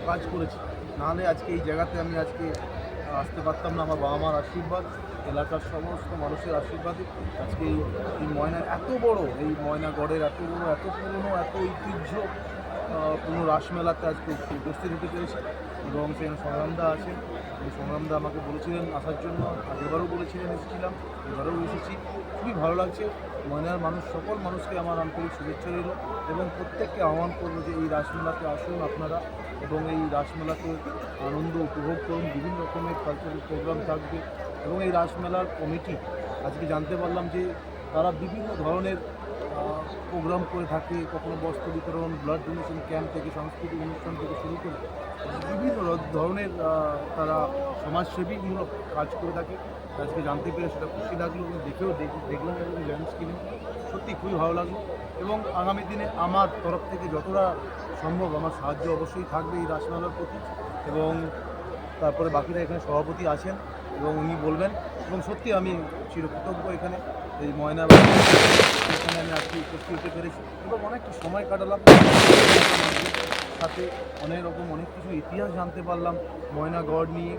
কাজ করেছি, নাহলে আজকে এই জায়গাতে আমি আজকে আসতে পারতাম না। আমার বাবা মার আশীর্বাদ, এলাকার সমস্ত মানুষের আশীর্বাদে আজকে এই ময়না এত বড়, এই ময়নাগড়ের এত বড়, এত পুরনো, এত ঐতিহ্য কোনো রাসমেলাতে আজকে উপস্থিত হতে পেরেছি। এবং সেখানে সংগ্রামদা আছে, এই সংগ্রামদা আমাকে বলেছিলেন আসার জন্য, আগেরবারও বলেছিলেন এসেছিলাম, এবারেও এসেছি। খুবই ভালো লাগছে। ময়নার মানুষ, সকল মানুষকে আমার আন্তরিক শুভেচ্ছা রইল এবং প্রত্যেককে আহ্বান করবো যে এই রাসমেলাতে আসুন আপনারা এবং এই রাসমেলাতে আনন্দ উপভোগ করুন। বিভিন্ন রকমের কালচারাল প্রোগ্রাম থাকবে এবং এই রাসমেলার কমিটি আজকে জানতে পারলাম যে তারা বিভিন্ন ধরনের প্রোগ্রাম করে থাকে, কখনো বস্ত্র বিতরণ, ব্লাড ডোনেশন ক্যাম্প থেকে সাংস্কৃতিক অনুষ্ঠান থেকে শুরু করে বিভিন্ন ধরনের তারা সমাজসেবীমূলক কাজ করে থাকে। আজকে জানতে পেরে সেটা খুশি লাগলো এবং দেখলাম এবং ল্যান্ড স্ক্রিনে সত্যি খুবই ভালো লাগলো। এবং আগামী দিনে আমার তরফ থেকে যতটা সম্ভব আমার সাহায্য অবশ্যই থাকবে এই রাসমেলার প্রতি। এবং তারপরে বাকিরা এখানে সভাপতি আছেন এবং উনি বলবেন। এবং সত্যি আমি চিরকৃতজ্ঞ এখানে এই ময়না এখানে আমি আজকে উপস্থিত হতে পেরেছি এবং অনেকটা সময় কাটালাম সাথে, অনেক রকম অনেক কিছু ইতিহাস জানতে পারলাম ময়নাগড় নিয়ে।